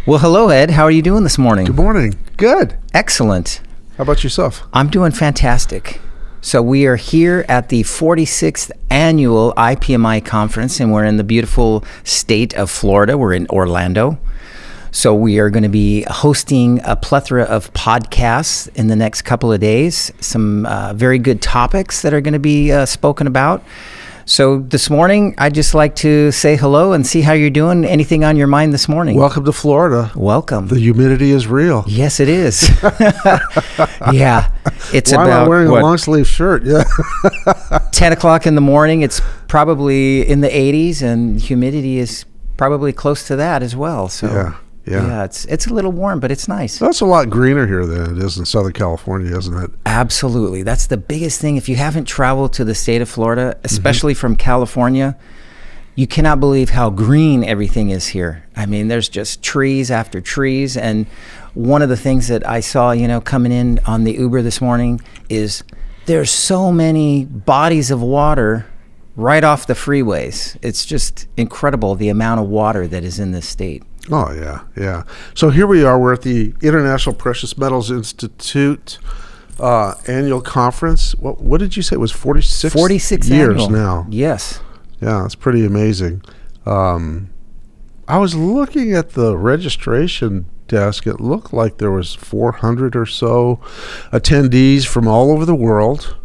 Well, hello, Ed. How are you doing this morning? Good morning. Good. Excellent. How about yourself? I'm doing fantastic. So we are here at the 46th Annual IPMI Conference, and we're in the beautiful state of Florida. We're in Orlando. So we are going to be hosting a plethora of podcasts in the next couple of days, some very good topics that are going to be spoken about. So this morning, I'd just like to say hello and see how you're doing. Anything on your mind this morning? Welcome to Florida. Welcome. The humidity is real. Yes, it is. Yeah. It's Why about, am I wearing a long sleeve shirt? Yeah. 10 o'clock in the morning. It's probably in the 80s, and humidity is probably close to that as well. So yeah, it's a little warm, but it's nice. That's a lot greener here than it is in Southern California, isn't it? Absolutely. That's the biggest thing. If you haven't traveled to the state of Florida, especially from California, you cannot believe how green everything is here. I mean, there's just trees after trees. And one of the things that I saw, coming in on the Uber this morning is there's so many bodies of water right off the freeways. It's just incredible the amount of water that is in this state. Oh, yeah. So here we are. We're at the International Precious Metals Institute annual conference. What did you say? It was 46 years annual. Now. Yes. Yeah, that's pretty amazing. I was looking at the registration desk. It looked like there was 400 or so attendees from all over the world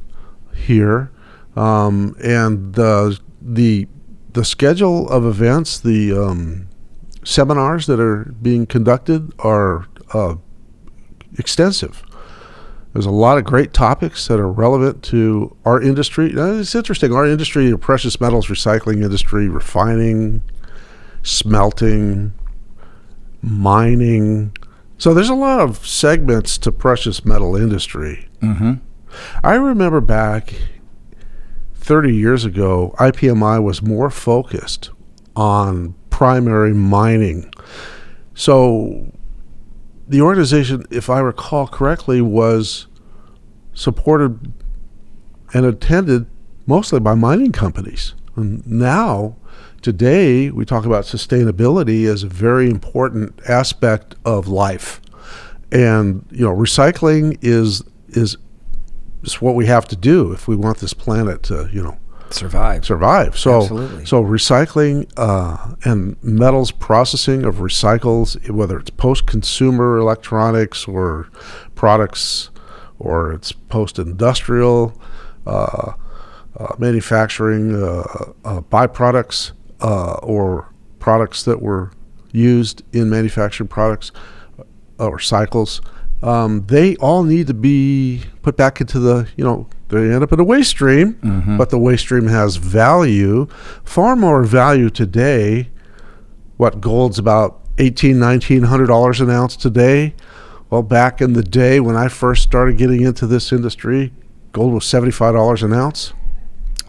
here. And the schedule of events, the seminars that are being conducted are extensive. There's a lot of great topics that are relevant to our industry. It's interesting. Our industry, the precious metals recycling industry, refining, smelting, mining. So there's a lot of segments to precious metal industry. Mm-hmm. I remember back 30 years ago, IPMI was more focused on primary mining. So the organization, if I recall correctly, was supported and attended mostly by mining companies. And now, today, we talk about sustainability as a very important aspect of life. And, recycling is what we have to do if we want this planet to, survive. So, absolutely. So recycling and metals processing of recycles, whether it's post-consumer electronics or products, or it's post-industrial manufacturing byproducts or products that were used in manufactured products or cycles, they all need to be put back into the, they end up in a waste stream, but the waste stream has value, far more value today. What, gold's about $1,900 an ounce today? Well, back in the day when I first started getting into this industry, gold was $75 an ounce.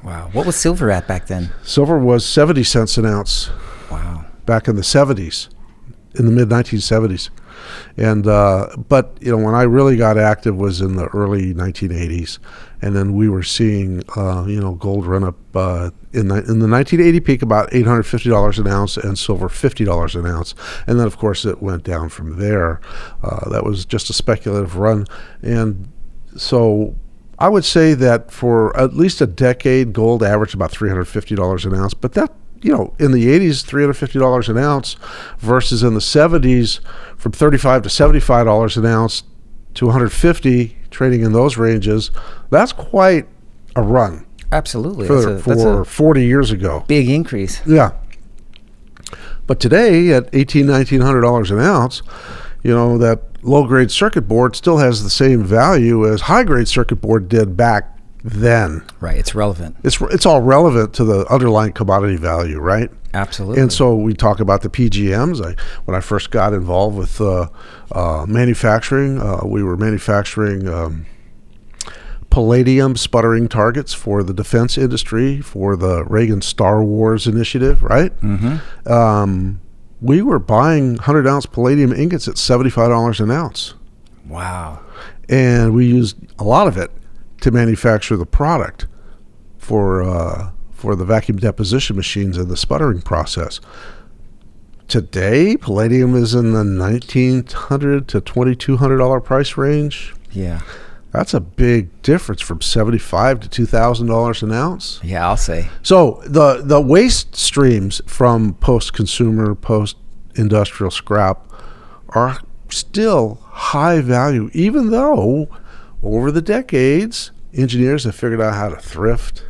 Wow. What was silver at back then? Silver was 70 cents an ounce. Wow. Back in the 70s, in the mid-1970s. And but when I really got active was in the early 1980s, and then we were seeing gold run up in the 1980 peak about $850 an ounce, and silver $50 an ounce, and then of course it went down from there. That was just a speculative run, and so I would say that for at least a decade, gold averaged about $350 an ounce, but that, in the 80s, $350 an ounce versus in the 70s, from $35 to $75 an ounce to $150, trading in those ranges. That's quite a run. Absolutely. For 40 years ago. Big increase. Yeah. But today, at $1,900 an ounce, that low-grade circuit board still has the same value as high-grade circuit board did back then. Right, it's relevant. It's all relevant to the underlying commodity value, right? Absolutely. And so we talk about the PGMs. When I first got involved with manufacturing, we were manufacturing palladium sputtering targets for the defense industry, for the Reagan Star Wars initiative, right? Mm-hmm. We were buying 100-ounce palladium ingots at $75 an ounce. Wow. And we used a lot of it to manufacture the product for the vacuum deposition machines and the sputtering process. Today, palladium is in the $1,900 to $2,200 price range. Yeah. That's a big difference from $75 to $2,000 an ounce. Yeah, I'll say. So the waste streams from post-consumer, post-industrial scrap are still high value, even though over the decades, engineers have figured out how to thrift.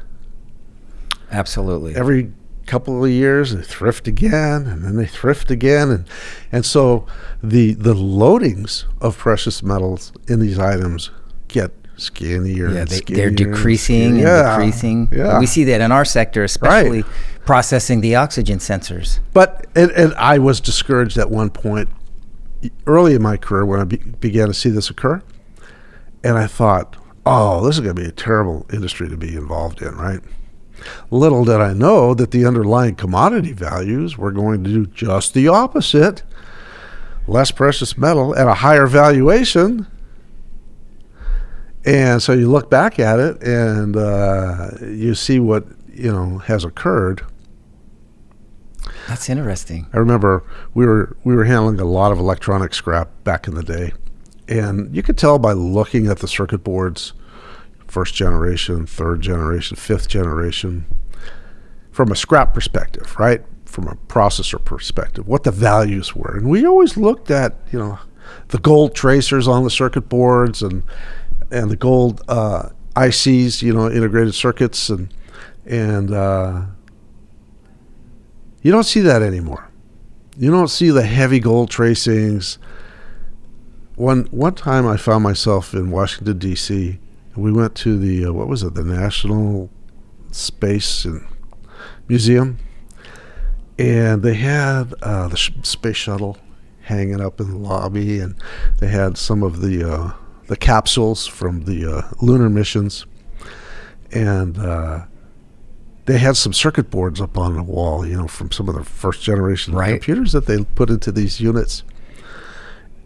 Absolutely. Every couple of years, they thrift again, and then they thrift again. And so the loadings of precious metals in these items get skinnier and skinnier. They're decreasing and decreasing. Yeah. We see that in our sector, especially processing the oxygen sensors. But and I was discouraged at one point early in my career when I began to see this occur. And I thought, oh, this is going to be a terrible industry to be involved in, right? Little did I know that the underlying commodity values were going to do just the opposite. Less precious metal at a higher valuation. And so you look back at it and you see what, has occurred. That's interesting. I remember we were handling a lot of electronic scrap back in the day. And you could tell by looking at the circuit boards, first generation, third generation, fifth generation, from a scrap perspective, right? From a processor perspective, what the values were. And we always looked at, the gold tracers on the circuit boards and the gold ICs, integrated circuits, and you don't see that anymore. You don't see the heavy gold tracings. One time I found myself in Washington, D.C., and we went to the National Space Museum, and they had the space shuttle hanging up in the lobby, and they had some of the capsules from the lunar missions, and they had some circuit boards up on the wall, from some of the first generation computers that they put into these units.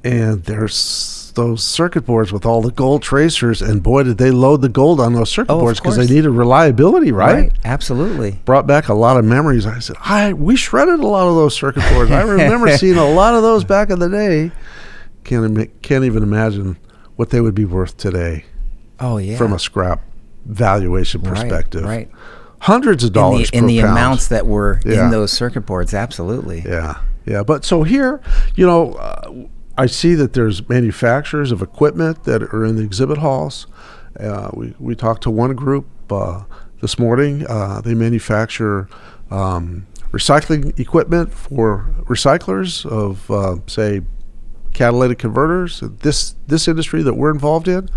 And there's those circuit boards with all the gold tracers, and boy, did they load the gold on those circuit boards because they needed reliability, right? Absolutely. Brought back a lot of memories. I said, we shredded a lot of those circuit boards. I remember seeing a lot of those back in the day. Can't even imagine what they would be worth today. Oh, yeah. From a scrap valuation perspective. Right. Hundreds of dollars in the per pound. amounts that were in those circuit boards, absolutely. Yeah. But so here, I see that there's manufacturers of equipment that are in the exhibit halls. We talked to one group this morning. They manufacture recycling equipment for recyclers of, say, catalytic converters. This industry that we're involved in.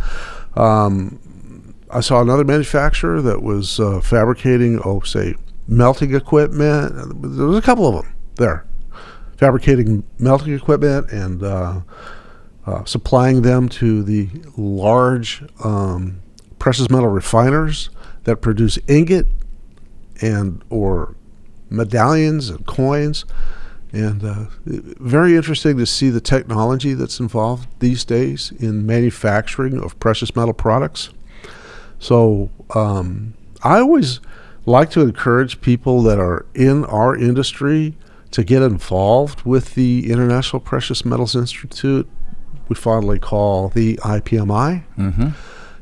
I saw another manufacturer that was fabricating, say, melting equipment. There was a couple of them there. Fabricating melting equipment and supplying them to the large precious metal refiners that produce ingot and or medallions and coins. And very interesting to see the technology that's involved these days in manufacturing of precious metal products. So I always like to encourage people that are in our industry to get involved with the International Precious Metals Institute, we fondly call the IPMI,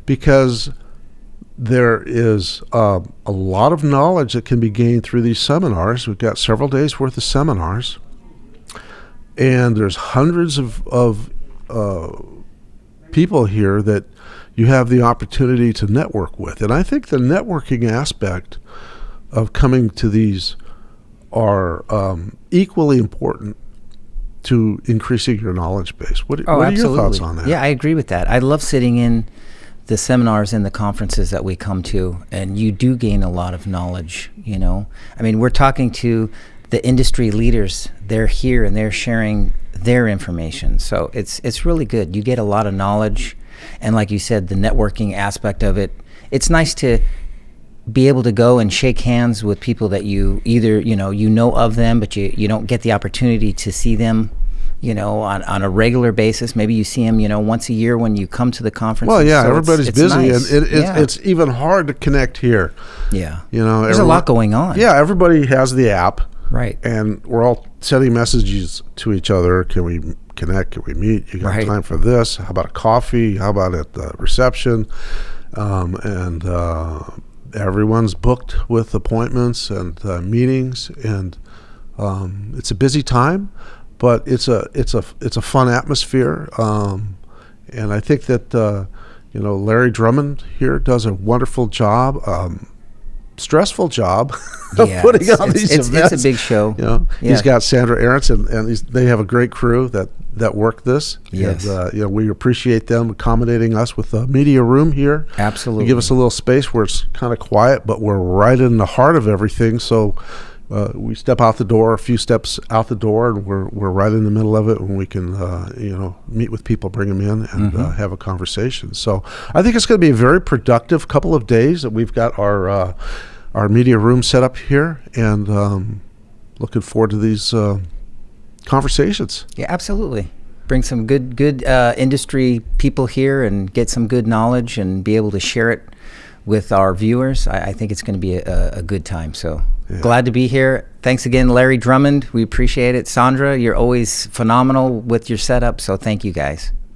because there is a lot of knowledge that can be gained through these seminars. We've got several days worth of seminars, and there's hundreds of people here that you have the opportunity to network with. And I think the networking aspect of coming to these are equally important to increasing your knowledge base. What are your thoughts on that? Yeah, I agree with that. I love sitting in the seminars and the conferences that we come to, and you do gain a lot of knowledge, I mean, we're talking to the industry leaders. They're here and they're sharing their information. So it's really good. You get a lot of knowledge, and like you said, the networking aspect of it. It's nice to be able to go and shake hands with people that you either, of them, but you don't get the opportunity to see them, on a regular basis. Maybe you see them, once a year when you come to the conference. Well, yeah, so everybody's it's busy, nice. and it's even hard to connect here. Yeah. There's a lot going on. Yeah, everybody has the app. Right. And we're all sending messages to each other. Can we connect? Can we meet? You got Right. time for this? How about a coffee? How about at the reception? And everyone's booked with appointments and meetings, and it's a busy time, but it's a fun atmosphere. And I think that Larry Drummond here does a wonderful job. Stressful job of Yeah, putting on these events. It's a big show. Yeah. He's got Sandra Aarons, and they have a great crew that work this. Yes. And, we appreciate them accommodating us with the media room here. Absolutely. They give us a little space where it's kind of quiet, but we're right in the heart of everything. So we step out the door, a few steps out the door, and we're right in the middle of it, and we can meet with people, bring them in, and have a conversation. So I think it's going to be a very productive couple of days that we've got our media room set up here, and looking forward to these conversations. Yeah, absolutely. Bring some good industry people here and get some good knowledge and be able to share it with our viewers. I think it's going to be a good time. So glad to be here. Thanks again, Larry Drummond. We appreciate it. Sandra, you're always phenomenal with your setup. So thank you guys.